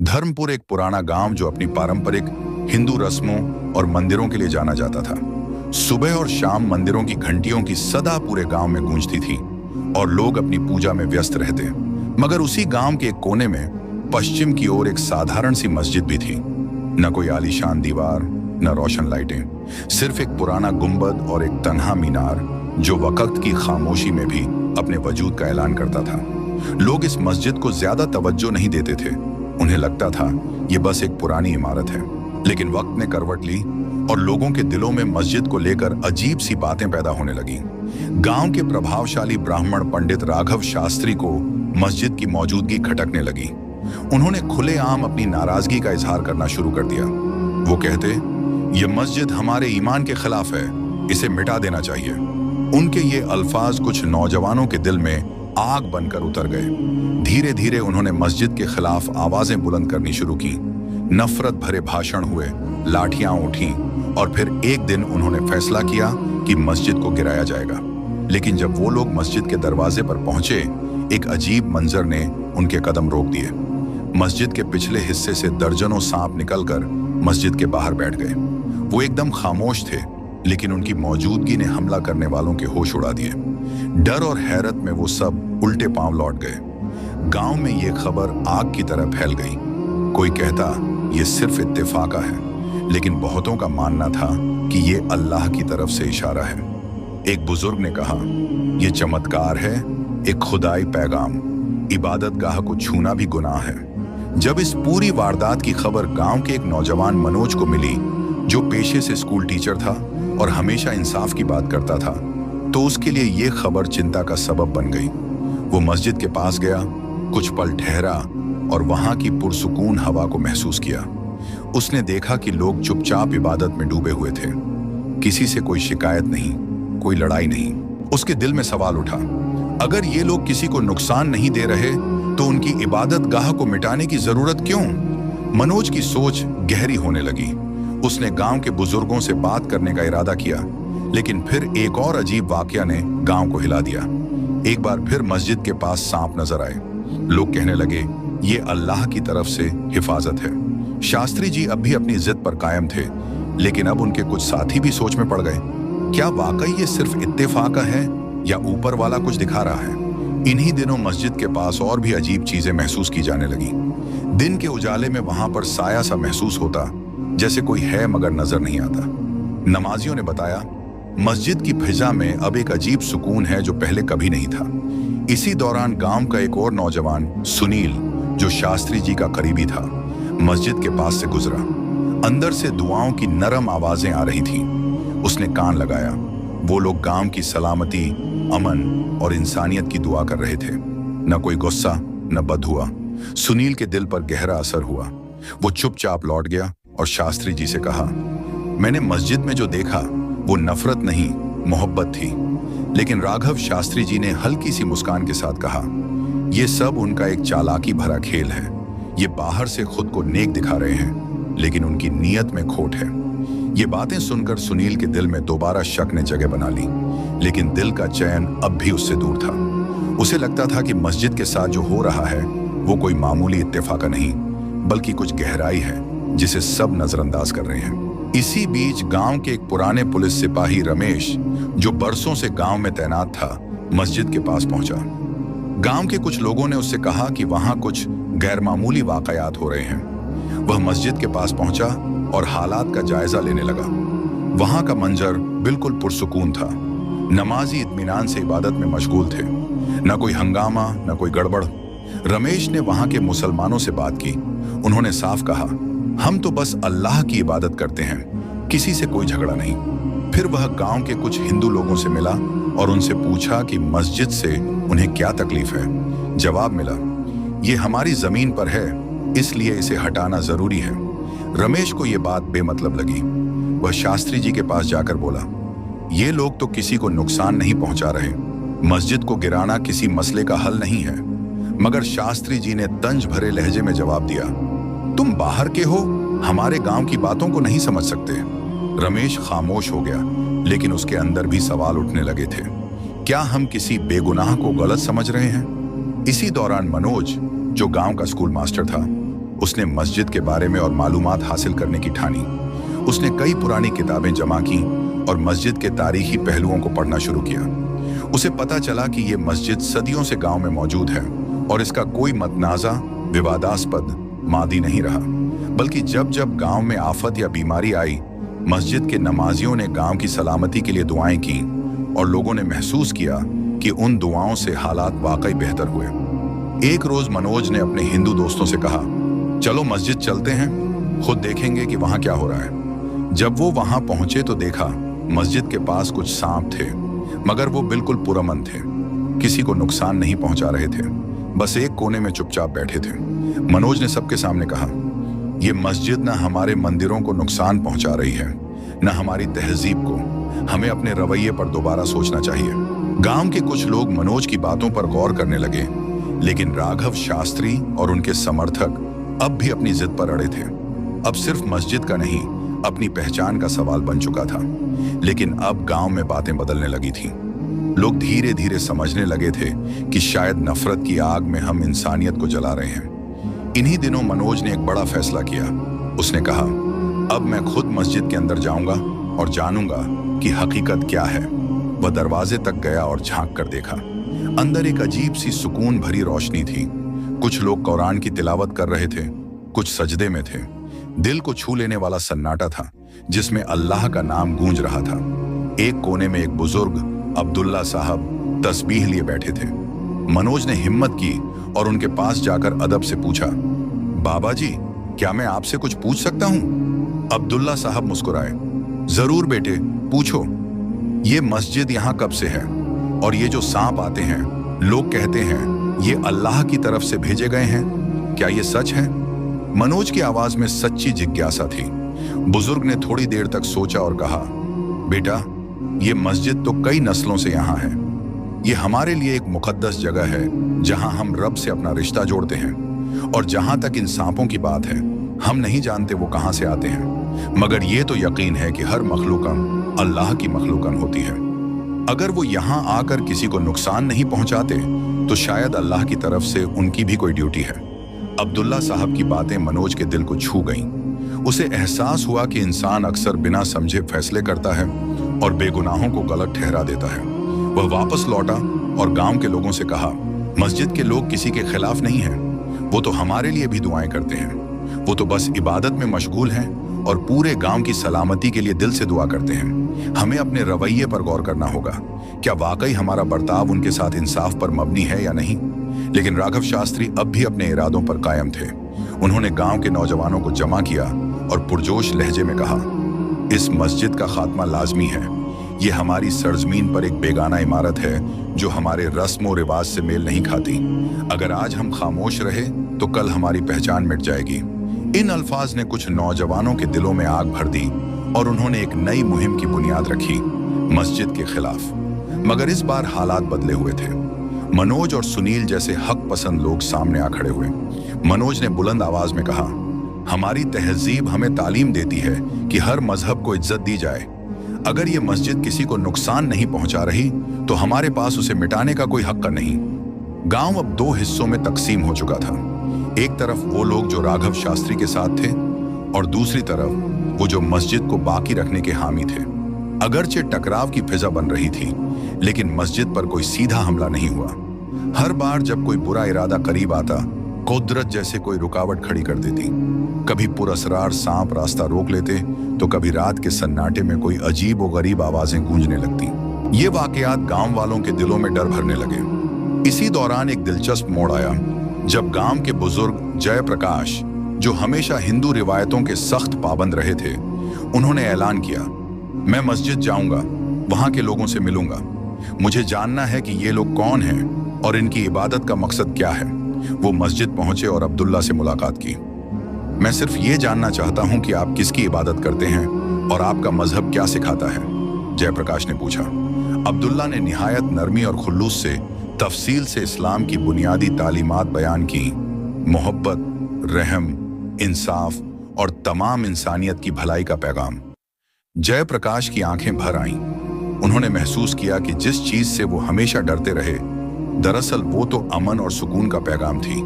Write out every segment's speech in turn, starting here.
धर्मपुर एक पुराना गांव जो अपनी पारंपरिक हिंदू रस्मों और मंदिरों के लिए जाना जाता था। सुबह और शाम मंदिरों की घंटियों की सदा पूरे गांव में गूंजती थी और लोग अपनी पूजा में व्यस्त रहते। मगर उसी गांव के एक कोने में पश्चिम की ओर एक साधारण सी मस्जिद भी थी। न कोई आलीशान दीवार, न रोशन लाइटें, सिर्फ एक पुराना गुंबद और एक तन्हा मीनार जो वक्त की खामोशी में भी अपने वजूद का ऐलान करता था। लोग इस मस्जिद को ज्यादा तवज्जो नहीं देते थे। उन्हें लगता था ये बस एक पुरानी इमारत है। लेकिन वक्त ने करवट ली और लोगों के दिलों में मस्जिद को लेकर अजीब सी बातें पैदा होने लगी। गांव के प्रभावशाली ब्राह्मण पंडित राघव शास्त्री को मस्जिद की मौजूदगी खटकने लगी। उन्होंने खुलेआम अपनी नाराजगी का इजहार करना शुरू कर दिया। वो कहते, ये मस्जिद हमारे ईमान के खिलाफ है, इसे मिटा देना चाहिए। उनके ये अल्फाज कुछ नौजवानों के दिल में आग बनकर उतर गए। धीरे धीरे उन्होंने मस्जिद के खिलाफ आवाजें बुलंद करनी शुरू की। नफरत भरे भाषण हुए, लाठियां उठी और फिर एक दिन उन्होंने फैसला किया कि मस्जिद को गिराया जाएगा। लेकिन जब वो लोग मस्जिद के दरवाजे पर पहुंचे, एक अजीब मंजर ने उनके कदम रोक दिए। मस्जिद के पिछले हिस्से से दर्जनों सांप निकलकर मस्जिद के बाहर बैठ गए। वो एकदम खामोश थे, लेकिन उनकी मौजूदगी ने हमला करने वालों के होश उड़ा दिए। डर और हैरत में वो सब उल्टे पांव लौट गए। गांव में ये खबर आग की तरह फैल गई। कोई कहता ये सिर्फ इत्तेफाका है, लेकिन बहुतों का मानना था कि ये अल्लाह की तरफ से इशारा है। एक बुजुर्ग ने कहा, ये चमत्कार है, एक खुदाई पैगाम। इबादतगाह को छूना भी गुनाह है। जब इस पूरी वारदात की खबर गांव के एक नौजवान मनोज को मिली, जो पेशे से स्कूल टीचर था और हमेशा इंसाफ की बात करता था, तो उसके लिए ये खबर चिंता का सबब बन गई। वो मस्जिद के पास गया, कुछ पल ठहरा और वहां की पुरसुकून हवा को महसूस किया। उसने देखा कि लोग चुपचाप इबादत में डूबे हुए थे। किसी से कोई शिकायत नहीं, कोई लड़ाई नहीं। उसके दिल में सवाल उठा, अगर ये लोग किसी को नुकसान नहीं दे रहे तो उनकी इबादत गाह को मिटाने की जरूरत क्यों? मनोज की सोच गहरी होने लगी। उसने गांव के बुजुर्गों से बात करने का इरादा किया, लेकिन फिर एक और अजीब वाकया ने गांव को हिला दिया। एक बार फिर मस्जिद के पास सांप नजर आए। लोग कहने लगे, ये अल्लाह की तरफ से हिफाजत है। शास्त्री जी अब भी अपनी जिद पर कायम थे, लेकिन अब उनके कुछ साथी भी सोच में पड़ गए। क्या वाकई ये सिर्फ इत्तेफाका है या ऊपर वाला कुछ दिखा रहा है? इन्हीं दिनों मस्जिद के पास और भी अजीब चीजें महसूस की जाने लगी। दिन के उजाले में वहां पर साया सा महसूस होता, जैसे कोई है मगर नजर नहीं आता। नमाजियों ने बताया, मस्जिद की फिजा में अब एक अजीब सुकून है जो पहले कभी नहीं था। इसी दौरान गांव का एक और नौजवान सुनील, जो शास्त्री जी का करीबी था, मस्जिद के पास से गुजरा। अंदर से दुआओं की नरम आवाजें आ रही थीं। उसने कान लगाया। वो लोग गांव की सलामती, अमन और इंसानियत की दुआ कर रहे थे। न कोई गुस्सा, न बदहुआ। सुनील के दिल पर गहरा असर हुआ। वो चुपचाप लौट गया और शास्त्री जी से कहा, मैंने मस्जिद में जो देखा वो नफरत नहीं, मोहब्बत थी। लेकिन राघव शास्त्री जी ने हल्की सी मुस्कान के साथ कहा, ये सब उनका एक चालाकी भरा खेल है। ये बाहर से खुद को नेक दिखा रहे हैं, लेकिन उनकी नीयत में खोट है। ये बातें सुनकर सुनील के दिल में दोबारा शक ने जगह बना ली, लेकिन दिल का चैन अब भी उससे दूर था। उसे लगता था कि मस्जिद के साथ जो हो रहा है वो कोई मामूली इत्तेफाका नहीं, बल्कि कुछ गहराई है जिसे सब नजरअंदाज कर रहे हैं। इसी बीच गांव के एक पुराने पुलिस सिपाही रमेश, जो बरसों से गांव में तैनात था, मस्जिद के पास पहुंचा। गांव के कुछ लोगों ने उससे कहा कि वहां कुछ गैरमामूली वाकयात हो रहे हैं। वह मस्जिद के पास पहुंचा और हालात का जायजा लेने लगा। वहां का मंजर बिल्कुल पुरसुकून था। नमाजी इत्मीनान से इबादत में मशगूल थे। न कोई हंगामा, न कोई गड़बड़। रमेश ने वहां के मुसलमानों से बात की। उन्होंने साफ कहा, हम तो बस अल्लाह की इबादत करते हैं, किसी से कोई झगड़ा नहीं। फिर वह गांव के कुछ हिंदू लोगों से मिला और उनसे पूछा कि मस्जिद से उन्हें क्या तकलीफ है। जवाब मिला, ये हमारी जमीन पर है, इसलिए इसे हटाना जरूरी है। रमेश को यह बात बेमतलब लगी। वह शास्त्री जी के पास जाकर बोला, ये लोग तो किसी को नुकसान नहीं पहुंचा रहे, मस्जिद को गिराना किसी मसले का हल नहीं है। मगर शास्त्री जी ने तंज भरे लहजे में जवाब दिया, तुम बाहर के हो, हमारे गांव की बातों को नहीं समझ सकते। रमेश खामोश हो गया, लेकिन उसके अंदर भी सवाल उठने लगे थे। क्या हम किसी बेगुनाह को गलत समझ रहे हैं? इसी दौरान मनोज, जो गांव का स्कूल मास्टर था, उसने मस्जिद के बारे में और मालूमात हासिल करने की ठानी। उसने कई पुरानी किताबें जमा की और मस्जिद के तारीखी पहलुओं को पढ़ना शुरू किया। उसे पता चला कि ये मस्जिद सदियों से गांव में मौजूद है और इसका कोई मतनाज़ा, विवादास्पद मादी नहीं रहा, बल्कि जब जब गांव में आफत या बीमारी आई, मस्जिद के नमाजियों ने गांव की सलामती के लिए दुआएं की और लोगों ने महसूस किया कि उन दुआओं से हालात वाकई बेहतर हुए। एक रोज मनोज ने अपने हिंदू दोस्तों से कहा, चलो मस्जिद चलते हैं, खुद देखेंगे कि वहां क्या हो रहा है। जब वो वहां पहुंचे तो देखा मस्जिद के पास कुछ सांप थे, मगर वो बिल्कुल पुरअमन थे, किसी को नुकसान नहीं पहुंचा रहे थे, बस एक कोने में चुपचाप बैठे थे। मनोज ने सबके सामने कहा, ये मस्जिद न हमारे मंदिरों को नुकसान पहुंचा रही है, न हमारी तहजीब को। हमें अपने रवैये पर दोबारा सोचना चाहिए। गांव के कुछ लोग मनोज की बातों पर गौर करने लगे, लेकिन राघव शास्त्री और उनके समर्थक अब भी अपनी जिद पर अड़े थे। अब सिर्फ मस्जिद का नहीं, अपनी पहचान का सवाल बन चुका था। लेकिन अब गांव में बातें बदलने लगी थीं। लोग धीरे धीरे समझने लगे थे कि शायद नफरत की आग में हम इंसानियत को जला रहे हैं। इन्हीं दिनों मनोज ने एक बड़ा फैसला किया। उसने कहा, अब मैं खुद मस्जिद के अंदर जाऊंगा और जानूंगा कि हकीकत क्या है। वह दरवाजे तक गया और झांक कर देखा। अंदर एक अजीब सी सुकून भरी रोशनी थी। कुछ लोग कुरान की तिलावत कर रहे थे, कुछ सजदे में थे। दिल को छू लेने वाला सन्नाटा था, जिसमें अल्लाह का नाम गूंज रहा था। एक कोने में एक बुजुर्ग अब्दुल्ला साहब तस्बीह लिए बैठे थे। मनोज ने हिम्मत की और उनके पास जाकर अदब से पूछा, बाबा जी, क्या मैं आपसे कुछ पूछ सकता हूं? अब्दुल्ला साहब मुस्कुराए, जरूर बेटे, पूछो। ये मस्जिद यहाँ कब से है? और ये जो सांप आते हैं, लोग कहते हैं ये अल्लाह की तरफ से भेजे गए हैं, क्या ये सच है? मनोज की आवाज में सच्ची जिज्ञासा थी। बुजुर्ग ने थोड़ी देर तक सोचा और कहा, बेटा, ये मस्जिद तो कई नस्लों से यहाँ है। ये हमारे लिए एक मुकद्दस जगह है जहाँ हम रब से अपना रिश्ता जोड़ते हैं। और जहाँ तक इन सांपों की बात है, हम नहीं जानते वो कहाँ से आते हैं, मगर ये तो यकीन है कि हर मखलूकन अल्लाह की मखलूकन होती है। अगर वो यहाँ आकर किसी को नुकसान नहीं पहुँचाते तो शायद अल्लाह की तरफ से उनकी भी कोई ड्यूटी है। अब्दुल्ला साहब की बातें मनोज के दिल को छू गईं। उसे एहसास हुआ कि इंसान अक्सर बिना समझे फैसले करता है और बेगुनाहों को गलत ठहरा देता है। वह वापस लौटा और गांव के लोगों से कहा, मस्जिद के लोग किसी के खिलाफ नहीं हैं, वो तो हमारे लिए भी दुआएं करते हैं। वो तो बस इबादत में मशगूल हैं और पूरे गांव की सलामती के लिए दिल से दुआ करते हैं। हमें अपने रवैये पर गौर करना होगा। क्या वाकई हमारा बर्ताव उनके साथ इंसाफ पर मबनी है या नहीं? लेकिन राघव शास्त्री अब भी अपने इरादों पर कायम थे। उन्होंने गांव के नौजवानों को जमा किया और पुरजोश लहजे में कहा, इस मस्जिद का खात्मा लाजमी है। ये हमारी सरजमीन पर एक बेगाना इमारत है जो हमारे रस्म और रिवाज से मेल नहीं खाती। अगर आज हम खामोश रहे तो कल हमारी पहचान मिट जाएगी। इन अल्फाज ने कुछ नौजवानों के दिलों में आग भर दी और उन्होंने एक नई मुहिम की बुनियाद रखी, मस्जिद के खिलाफ। मगर इस बार हालात बदले हुए थे। मनोज और सुनील जैसे हक पसंद लोग सामने आ खड़े हुए। मनोज ने बुलंद आवाज में कहा, हमारी तहजीब हमें तालीम देती है कि हर मजहब को इज्जत दी जाए। अगर ये मस्जिद किसी को नुकसान नहीं पहुंचा रही तो हमारे पास उसे मिटाने का कोई हक नहीं। गांव अब दो हिस्सों में तकसीम हो चुका था। एक तरफ वो लोग जो राघव शास्त्री के साथ थे और दूसरी तरफ वो जो मस्जिद को बाकी रखने के हामी थे। अगरचे टकराव की फिजा बन रही थी, लेकिन मस्जिद पर कोई सीधा हमला नहीं हुआ। हर बार जब कोई बुरा इरादा करीब आता, कुदरत जैसे कोई रुकावट खड़ी कर देती। कभी पुरअसरार सांप रास्ता रोक लेते तो कभी रात के सन्नाटे में कोई अजीब और गरीब आवाजें गूंजने लगती। ये वाकयात गांव वालों के दिलों में डर भरने लगे। इसी दौरान एक दिलचस्प मोड़ आया जब गांव के बुजुर्ग जयप्रकाश, जो हमेशा हिंदू रिवायतों के सख्त पाबंद रहे थे, उन्होंने ऐलान किया, मैं मस्जिद जाऊंगा, वहां के लोगों से मिलूंगा। मुझे जानना है कि ये लोग कौन हैं और इनकी इबादत का मकसद क्या है। वो मस्जिद पहुंचे और अब्दुल्ला से मुलाकात की। मैं सिर्फ ये जानना चाहता हूं कि आप किसकी इबादत करते हैं और आपका मजहब क्या सिखाता है, जयप्रकाश ने पूछा। अब्दुल्ला ने निहायत नरमी और खुल्लूस से तफसील से इस्लाम की बुनियादी तालीमात बयान की। मोहब्बत, रहम, इंसाफ और तमाम इंसानियत की भलाई का पैगाम। जयप्रकाश की आंखें भर आईं। उन्होंने महसूस किया कि जिस चीज से वो हमेशा डरते रहे, दरअसल वो तो अमन और सुकून का पैगाम थी।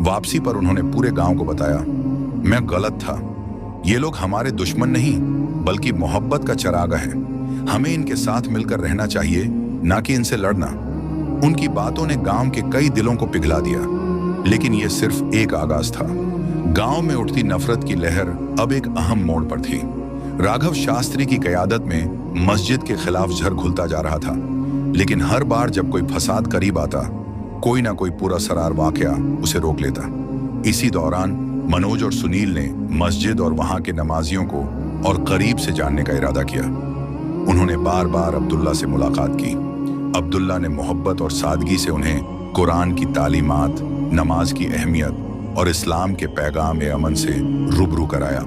वापसी पर उन्होंने पूरे गांव को बताया, मैं गलत था, ये लोग हमारे दुश्मन नहीं बल्कि मोहब्बत का चरागा है। हमें इनके साथ मिलकर रहना चाहिए, ना कि इनसे लड़ना। उनकी बातों ने गांव के कई दिलों को पिघला दिया, लेकिन यह सिर्फ एक आगाज था। गांव में उठती नफरत की लहर अब एक अहम मोड़ पर थी। राघव शास्त्री की क़यादत में मस्जिद के खिलाफ झर घुलता जा रहा था, लेकिन हर बार जब कोई फसाद करीब आता, कोई ना कोई पूरा सरार वाकया उसे रोक लेता। इसी दौरान मनोज और सुनील ने मस्जिद और वहां के नमाजियों को और करीब से जानने का इरादा किया। उन्होंने बार बार अब्दुल्ला से मुलाकात की। अब्दुल्ला ने मोहब्बत और सादगी से उन्हें कुरान की तालीमात, नमाज की अहमियत और इस्लाम के पैगाम अमन से रूबरू कराया।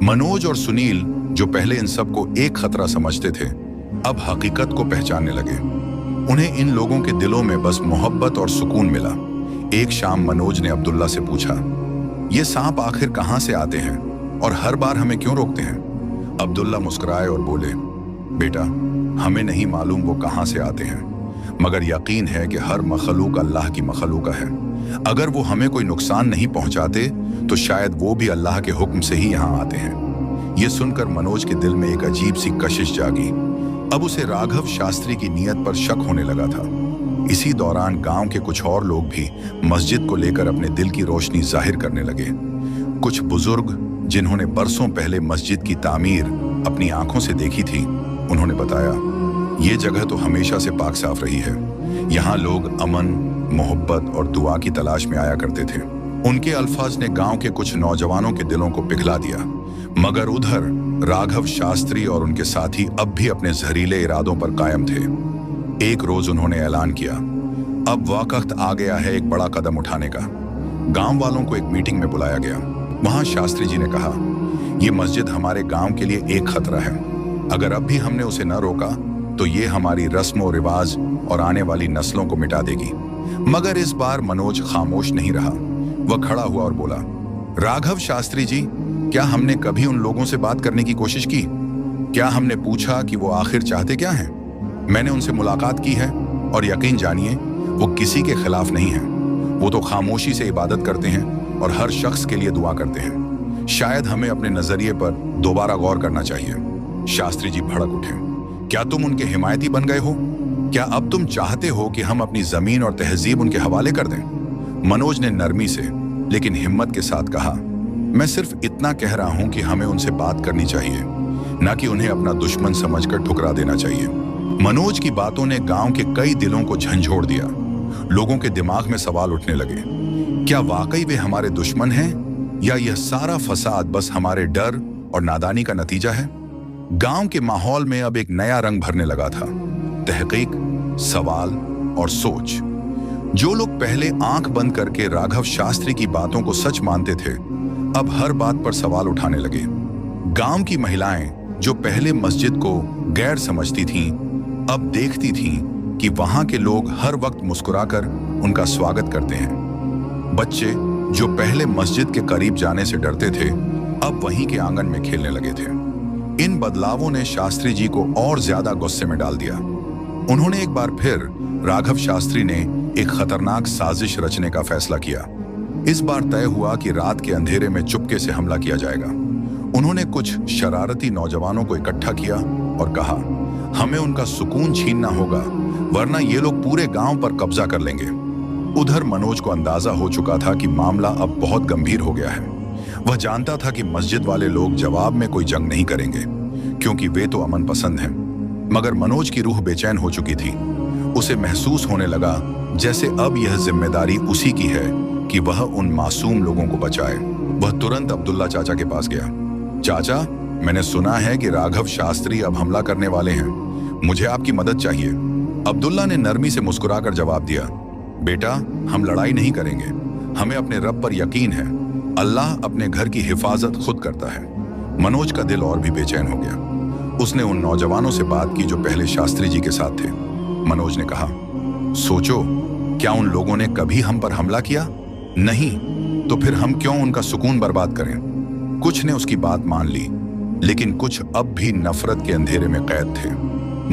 मनोज और सुनील, जो पहले इन सबको एक खतरा समझते थे, अब हकीकत को पहचानने लगे। उन्हें इन लोगों के दिलों में बस मोहब्बत और सुकून मिला। एक शाम मनोज ने अब्दुल्ला से पूछा, ये सांप आखिर कहां से आते हैं और हर बार हमें क्यों रोकते हैं? अब्दुल्ला मुस्कुराए और बोले, बेटा, हमें नहीं मालूम वो कहां से आते हैं, मगर यकीन है कि हर मखलूक अल्लाह की मखलूक है। अगर वो हमें कोई नुकसान नहीं पहुंचाते तो शायद वो भी अल्लाह के हुक्म से ही यहाँ आते हैं। ये सुनकर मनोज के दिल में एक अजीब सी कशिश जागी। अब उसे राघव शास्त्री की नीयत पर शक होने लगा था। इसी दौरान गांव के कुछ और लोग भी मस्जिद को लेकर अपने दिल की रोशनी जाहिर करने लगे। कुछ बुजुर्ग, जिन्होंने बरसों पहले मस्जिद की तामीर अपनी आंखों से देखी थी, उन्होंने बताया, ये जगह तो हमेशा से पाक साफ रही है। यहाँ लोग अमन, मोहब्बत और दुआ की तलाश में आया करते थे। उनके अल्फाज ने गांव के कुछ नौजवानों के दिलों को पिघला दिया, मगर उधर राघव शास्त्री और उनके साथी अब भी अपने जहरीले इरादों पर कायम थे। एक रोज उन्होंने ऐलान किया, अब वक्त आ गया है एक बड़ा कदम उठाने का। गांव वालों को एक मीटिंग में बुलाया गया। वहां शास्त्री जी ने कहा, यह मस्जिद हमारे गांव के लिए एक खतरा है। अगर अब भी हमने उसे न रोका तो ये हमारी रस्म और रिवाज और आने वाली नस्लों को मिटा देगी। मगर इस बार मनोज खामोश नहीं रहा। वह खड़ा हुआ और बोला, राघव शास्त्री जी, क्या हमने कभी उन लोगों से बात करने की कोशिश की? क्या हमने पूछा कि वो आखिर चाहते क्या हैं? मैंने उनसे मुलाकात की है और यकीन जानिए वो किसी के खिलाफ नहीं है। वो तो खामोशी से इबादत करते हैं और हर शख्स के लिए दुआ करते हैं। शायद हमें अपने नजरिए पर दोबारा गौर करना चाहिए। शास्त्री जी भड़क उठे, क्या तुम उनके हिमायती बन गए हो? क्या अब तुम चाहते हो कि हम अपनी जमीन और तहजीब उनके हवाले कर दें? मनोज ने नरमी से लेकिन हिम्मत के साथ कहा, मैं सिर्फ इतना कह रहा हूं कि हमें उनसे बात करनी चाहिए, ना कि उन्हें अपना दुश्मन समझकर ठुकरा देना चाहिए। मनोज की बातों ने गांव के कई दिलों को झंझोड़ दिया। लोगों के दिमाग में सवाल उठने लगे, क्या वाकई वे हमारे दुश्मन हैं या यह सारा फसाद बस हमारे डर और नादानी का नतीजा है? गांव के माहौल में अब एक नया रंग भरने लगा था। तहकीक, सवाल और सोच। जो लोग पहले आंख बंद करके राघव शास्त्री की बातों को सच मानते थे, अब हर बात पर सवाल उठाने लगे। गांव की महिलाएं, जो पहले मस्जिद को गैर समझती थीं, अब देखती थीं कि वहां के लोग हर वक्त मुस्कुराकर उनका स्वागत करते हैं। बच्चे, जो पहले मस्जिद के करीब जाने से डरते थे, अब वहीं के आंगन में खेलने लगे थे। इन बदलावों ने शास्त्री जी को और ज्यादा गुस्से में डाल दिया। उन्होंने एक बार फिर राघव शास्त्री ने एक खतरनाक साजिश रचने का फैसला किया। इस बार तय हुआ कि रात के अंधेरे में चुपके से हमला किया जाएगा। उन्होंने कुछ शरारती नौजवानों को इकट्ठा किया और कहा, हमें उनका सुकून छीनना होगा, वरना ये लोग पूरे गांव पर कब्जा कर लेंगे। उधर मनोज को अंदाजा हो चुका था कि मामला अब बहुत गंभीर हो गया है। वह जानता था कि मस्जिद वाले लोग जवाब में कोई जंग नहीं करेंगे, क्योंकि वे तो अमन पसंद हैं। मगर मनोज की रूह बेचैन हो चुकी थी। उसे महसूस होने लगा जैसे अब यह जिम्मेदारी उसी की है कि वह उन मासूम लोगों को बचाए। वह तुरंत अब्दुल्ला चाचा के पास गया। चाचा, मैंने सुना है कि राघव शास्त्री अब हमला करने वाले हैं, मुझे आपकी मदद चाहिए। अब्दुल्ला ने नरमी से मुस्कुराकर जवाब दिया, बेटा, हम लड़ाई नहीं करेंगे, हमें अपने रब पर यकीन है। अल्लाह अपने घर की हिफाजत खुद करता है। मनोज का दिल और भी बेचैन हो गया। उसने उन नौजवानों से बात की जो पहले शास्त्री जी के साथ थे। मनोज ने कहा, सोचो, क्या उन लोगों ने कभी हम पर हमला किया? नहीं, तो फिर हम क्यों उनका सुकून बर्बाद करें? कुछ ने उसकी बात मान ली, लेकिन कुछ अब भी नफरत के अंधेरे में कैद थे।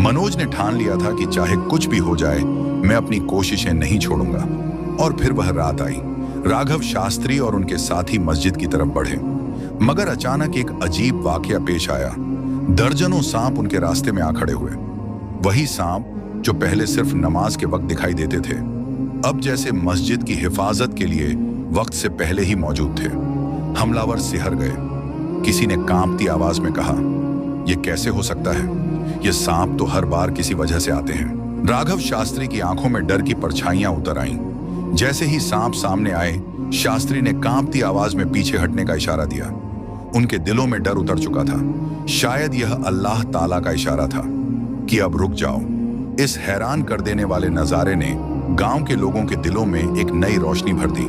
मनोज ने ठान लिया था कि चाहे कुछ भी हो जाए, मैं अपनी कोशिशें नहीं छोड़ूंगा। और फिर वह रात आई। राघव शास्त्री और उनके साथी मस्जिद की तरफ बढ़े, मगर अचानक एक अजीब वाकया पेश आया। दर्जनों सांप उनके रास्ते में आ खड़े हुए। वही सांप जो पहले सिर्फ नमाज के वक्त दिखाई देते थे, अब जैसे मस्जिद की हिफाजत के लिए वक्त से पहले ही मौजूद थे। हमलावर सिहर गए। किसी ने कांपती आवाज में कहा, यह कैसे हो सकता है? ये सांप तो हर बार किसी वजह से आते हैं। राघव शास्त्री की आंखों में डर की परछाइयां उतर आईं। जैसे ही सांप सामने आए, शास्त्री ने कांपती आवाज में पीछे हटने का इशारा दिया। उनके दिलों में डर उतर चुका था। शायद यह अल्लाह ताला का इशारा था कि अब रुक जाओ। इस हैरान कर देने वाले नजारे ने गांव के लोगों के दिलों में एक नई रोशनी भर दी।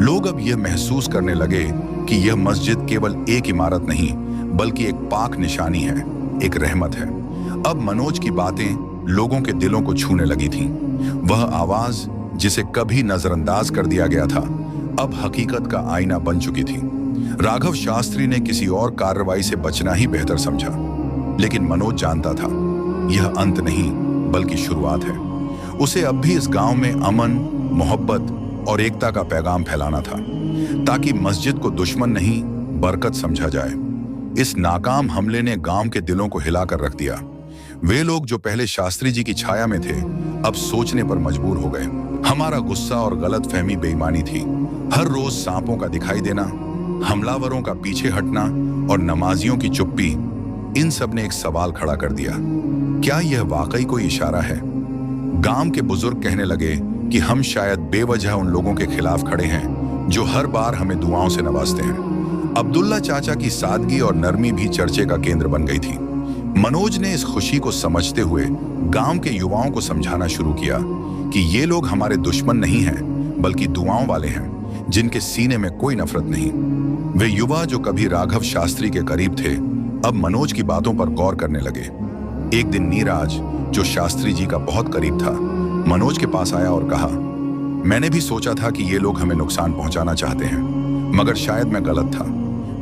लोग अब यह महसूस करने लगे कि यह मस्जिद केवल एक इमारत नहीं, बल्कि एक पाक निशानी है, एक रहमत है। अब मनोज की बातें लोगों के दिलों को छूने लगी थीं। वह आवाज जिसे कभी नजरअंदाज कर दिया गया था, अब हकीकत का आईना बन चुकी थी। राघव शास्त्री ने किसी और कार्रवाई से बचना ही बेहतर समझा, लेकिन मनोज जानता था यह अंत नहीं, बल्कि शुरुआत है। उसे अब भी इस गांव में अमन, मोहब्बत और एकता का पैगाम फैलाना था, ताकि मस्जिद को दुश्मन नहीं, बरकत समझा जाए। इस नाकाम हमले ने गांव के दिलों को हिलाकर रख दिया। वे लोग जो पहले शास्त्री जी की छाया में थे, अब सोचने पर मजबूर हो गए। हमारा गुस्सा और गलतफहमी बेईमानी थी। हर रोज सांपों का दिखाई देना, हमलावरों का पीछे हटना और नमाजियों की चुप्पी, इन सब ने एक सवाल खड़ा कर दिया। क्या यह वाकई कोई इशारा है? गांव के बुजुर्ग कहने लगे कि हम शायद बेवजह उन लोगों के खिलाफ खड़े हैं जो हर बार हमें दुआओं से नवाजते हैं। अब्दुल्ला चाचा की सादगी और नरमी भी चर्चे का केंद्र बन गई थी। मनोज ने इस खुशी को समझते हुए गांव के युवाओं को समझाना शुरू किया कि ये लोग हमारे दुश्मन नहीं हैं, बल्कि दुआओं वाले हैं, जिनके सीने में कोई नफरत नहीं। वे युवा जो कभी राघव शास्त्री के करीब थे, अब मनोज की बातों पर गौर करने लगे। एक दिन नीराज, जो शास्त्री जी का बहुत करीब था, मनोज के पास आया और कहा, मैंने भी सोचा था कि ये लोग हमें नुकसान पहुंचाना चाहते हैं, मगर शायद मैं गलत था।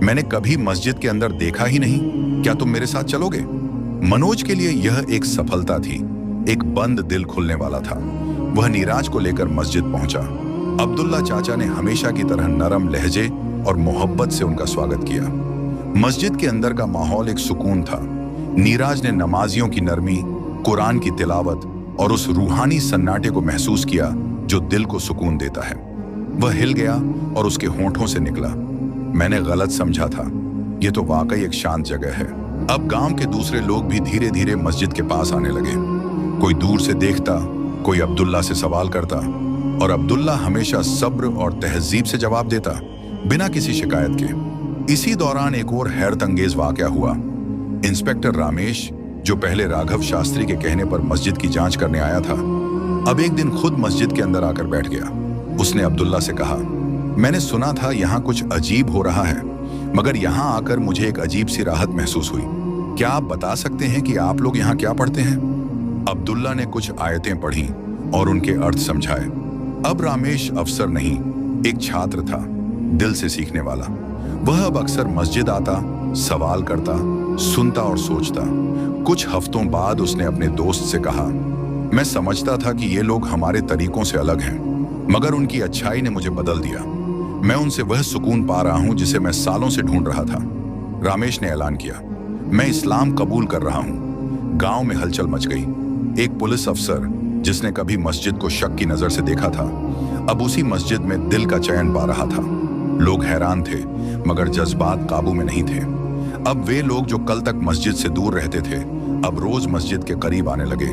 मैंने कभी मस्जिद के अंदर देखा ही नहीं। क्या तुम मेरे साथ चलोगे? मनोज के लिए यह एक सफलता थी। एक बंद दिल खुलने वाला था। वह नीराज को लेकर मस्जिद पहुंचा। अब्दुल्ला चाचा ने हमेशा की तरह नरम लहजे और मोहब्बत से उनका स्वागत किया। मस्जिद के अंदर का माहौल एक सुकून था। नीराज ने नमाजियों की नरमी, कुरान की तिलावत और उस रूहानी सन्नाटे को महसूस किया जो दिल को सुकून देता है। वह हिल गया और उसके होंठों से निकला, मैंने गलत समझा था। यह तो वाकई एक शांत जगह है। अब गांव के दूसरे लोग भी धीरे धीरे मस्जिद के पास आने लगे। कोई दूर से देखता, कोई अब्दुल्ला से सवाल करता, और अब्दुल्ला हमेशा सब्र और तहजीब से जवाब देता, बिना किसी शिकायत के। इसी दौरान एक और हैरत अंगेज वाकया हुआ। इंस्पेक्टर रामेश, जो पहले राघव शास्त्री के कहने पर मस्जिद की जांच करने आया था, अब एक दिन खुद मस्जिद के अंदर आकर बैठ गया। उसने अब्दुल्ला से कहा, मैंने सुना था यहाँ कुछ अजीब हो रहा है, मगर यहाँ आकर मुझे एक अजीब सी राहत महसूस हुई। क्या आप बता सकते हैं कि आप लोग यहाँ क्या पढ़ते हैं? अब्दुल्ला ने कुछ आयतें पढ़ी और उनके अर्थ समझाए। अब रामेश अफसर नहीं, एक छात्र था, दिल से सीखने वाला। वह अब अक्सर मस्जिद आता, सवाल करता, सुनता और सोचता। कुछ हफ्तों बाद उसने अपने दोस्त से कहा, मैं समझता था कि ये लोग हमारे तरीकों से अलग हैं, मगर उनकी अच्छाई ने मुझे बदल दिया। मैं उनसे वह सुकून पा रहा हूं जिसे मैं सालों से ढूंढ रहा था। रामेश ने ऐलान किया, मैं इस्लाम कबूल कर रहा हूं। गांव में हलचल मच गई। एक पुलिस अफसर, जिसने कभी मस्जिद को शक की नजर से देखा था, अब उसी मस्जिद में दिल का चयन पा रहा था। लोग हैरान थे, मगर जज्बात काबू में नहीं थे। अब वे लोग जो कल तक मस्जिद से दूर रहते थे, अब रोज मस्जिद के करीब आने लगे।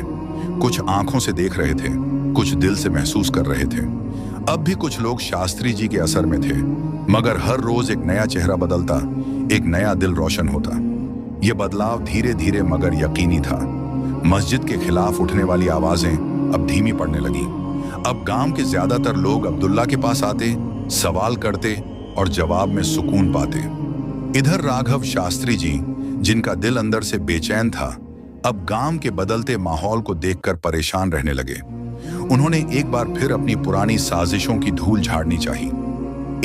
कुछ आंखों से देख रहे थे, कुछ दिल से महसूस कर रहे थे। अब भी कुछ लोग शास्त्री जी के असर में थे, मगर हर रोज एक नया चेहरा बदलता, एक नया दिल रोशन होता। यह बदलाव धीरे धीरे मगर यकीनी था। मस्जिद के खिलाफ उठने वाली आवाजें अब धीमी पड़ने लगी। अब गांव के ज्यादातर लोग अब्दुल्ला के पास आते, सवाल करते और जवाब में सुकून पाते। इधर राघव शास्त्री जी, जिनका दिल अंदर से बेचैन था, अब गांव के बदलते माहौल को देखकर परेशान रहने लगे। उन्होंने एक बार फिर अपनी पुरानी साजिशों की धूल झाड़नी चाहिए।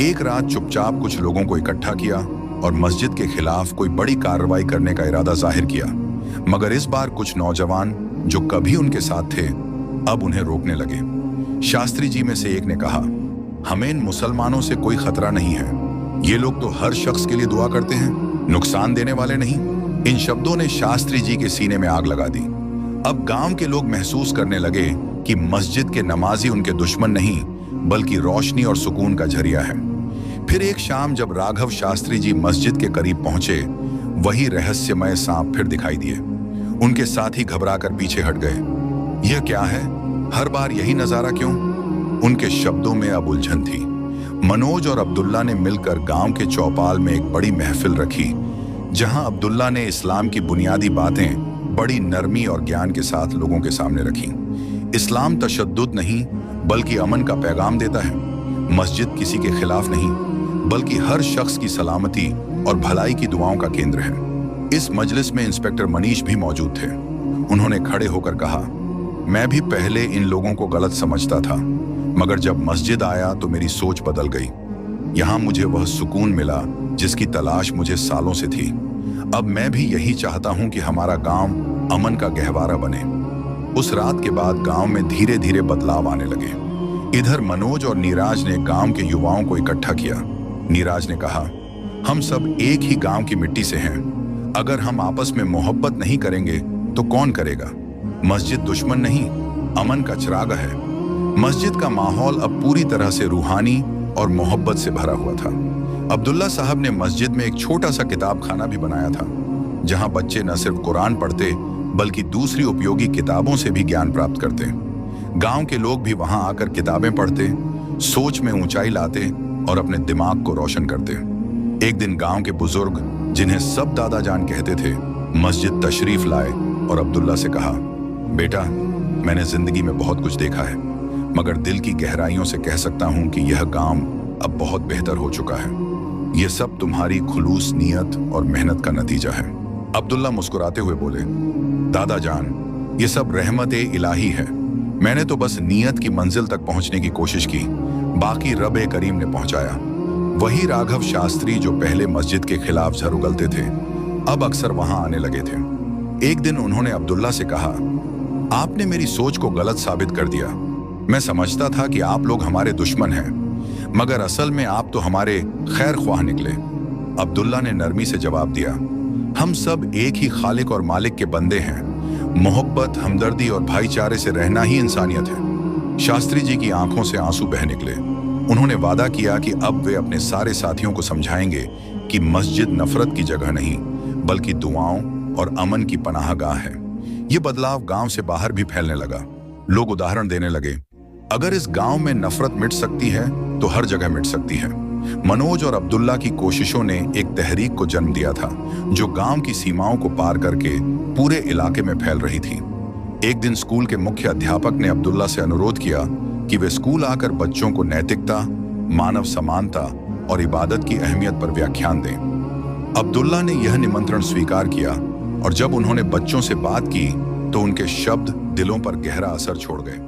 एक रात चुपचाप कुछ लोगों को इकट्ठा किया और मस्जिद के खिलाफ कोई बड़ी कार्रवाई करने का इरादा जाहिर किया, मगर इस बार कुछ नौजवान जो कभी उनके साथ थे, अब उन्हें रोकने लगे। शास्त्री जी में से एक ने कहा, हमें इन मुसलमानों से कोई खतरा नहीं है। ये लोग तो हर शख्स के लिए दुआ करते हैं, नुकसान देने वाले नहीं। इन शब्दों ने शास्त्री जी के सीने में आग लगा दी। अब गांव के लोग महसूस करने लगे कि मस्जिद के नमाजी उनके दुश्मन नहीं, बल्कि रोशनी और सुकून का जरिया है। फिर एक शाम जब राघव शास्त्री जी मस्जिद के करीब पहुंचे, वही रहस्यमय सांप फिर दिखाई दिए। उनके साथी घबराकर पीछे हट गए। यह क्या है? हर बार यही नजारा क्यों? उनके शब्दों में अब उलझन थी। मनोज और अब्दुल्ला ने मिलकर गांव के चौपाल में एक बड़ी महफिल रखी, जहां अब्दुल्ला ने इस्लाम की बुनियादी बातें बड़ी नरमी और ज्ञान के साथ लोगों के सामने रखी। इस्लाम तशद्दुद नहीं, बल्कि अमन का पैगाम देता है। मस्जिद किसी के खिलाफ नहीं, बल्कि हर शख्स की सलामती और भलाई की दुआओं का केंद्र है। इस मजलिस में इंस्पेक्टर मनीष भी मौजूद थे। उन्होंने खड़े होकर कहा, मैं भी पहले इन लोगों को गलत समझता था, मगर जब मस्जिद आया तो मेरी सोच बदल गई। यहाँ मुझे वह सुकून मिला जिसकी तलाश मुझे सालों से थी। अब मैं भी यही चाहता हूँ कि हमारा गांव अमन का गहवारा बने। उस रात के बाद गांव में धीरे धीरे बदलाव आने लगे। इधर मनोज और नीराज ने गांव के युवाओं को इकट्ठा किया। नीराज ने कहा, हम सब एक ही गांव की मिट्टी से हैं। अगर हम आपस में मोहब्बत नहीं करेंगे तो कौन करेगा? मस्जिद दुश्मन नहीं, अमन का चिराग है। मस्जिद का माहौल अब पूरी तरह से रूहानी और मोहब्बत से भरा हुआ था। अब्दुल्ला साहब ने मस्जिद में एक छोटा सा किताब खाना भी बनाया था, जहां बच्चे न सिर्फ कुरान पढ़ते बल्कि दूसरी उपयोगी किताबों से भी ज्ञान प्राप्त करते। गांव के लोग भी वहां आकर किताबें पढ़ते, सोच में ऊंचाई लाते और अपने दिमाग को रोशन करते। एक दिन गांव के बुजुर्ग, जिन्हें सब दादा जान कहते थे, मस्जिद तशरीफ लाए और अब्दुल्ला से कहा, बेटा, मैंने जिंदगी में बहुत कुछ देखा है, मगर दिल की गहराइयों से कह सकता हूं कि यह गांव अब बहुत बेहतर हो चुका है। यह सब तुम्हारी खुलूस नीयत और मेहनत का नतीजा है। अब्दुल्ला मुस्कुराते हुए बोले, दादा जान, ये सब रहमत इलाही है। मैंने तो बस नीयत की मंजिल तक पहुंचने की कोशिश की, बाकी रब ए करीम ने पहुंचाया। वही राघव शास्त्री जो पहले मस्जिद के खिलाफ झर उगलते थे, अब अक्सर वहां आने लगे थे। एक दिन उन्होंने अब्दुल्ला से कहा, आपने मेरी सोच को गलत साबित कर दिया। मैं समझता था कि आप लोग हमारे दुश्मन हैं, मगर असल में आप तो हमारे खैर ख्वाह निकले। अब्दुल्ला ने नरमी से जवाब दिया, हम सब एक ही खालिक और मालिक के बंदे हैं। मोहब्बत, हमदर्दी और भाईचारे से रहना ही इंसानियत है। शास्त्री जी की आंखों से आंसू बह निकले। उन्होंने वादा किया कि अब वे अपने सारे साथियों को समझाएंगे कि मस्जिद नफरत की जगह नहीं, बल्कि दुआओं और अमन की पनाहगाह है। ये बदलाव गांव से बाहर भी फैलने लगा। लोग उदाहरण देने लगे, अगर इस गांव में नफरत मिट सकती है तो हर जगह मिट सकती है। मनोज और अब्दुल्ला की कोशिशों ने एक तहरीक को जन्म दिया था, जो गांव की सीमाओं को पार करके पूरे इलाके में फैल रही थी। एक दिन स्कूल के मुख्य अध्यापक ने अब्दुल्ला से अनुरोध किया कि वे स्कूल आकर बच्चों को नैतिकता, मानव समानता और इबादत की अहमियत पर व्याख्यान दें। अब्दुल्ला ने यह निमंत्रण स्वीकार किया और जब उन्होंने बच्चों से बात की तो उनके शब्द दिलों पर गहरा असर छोड़ गए।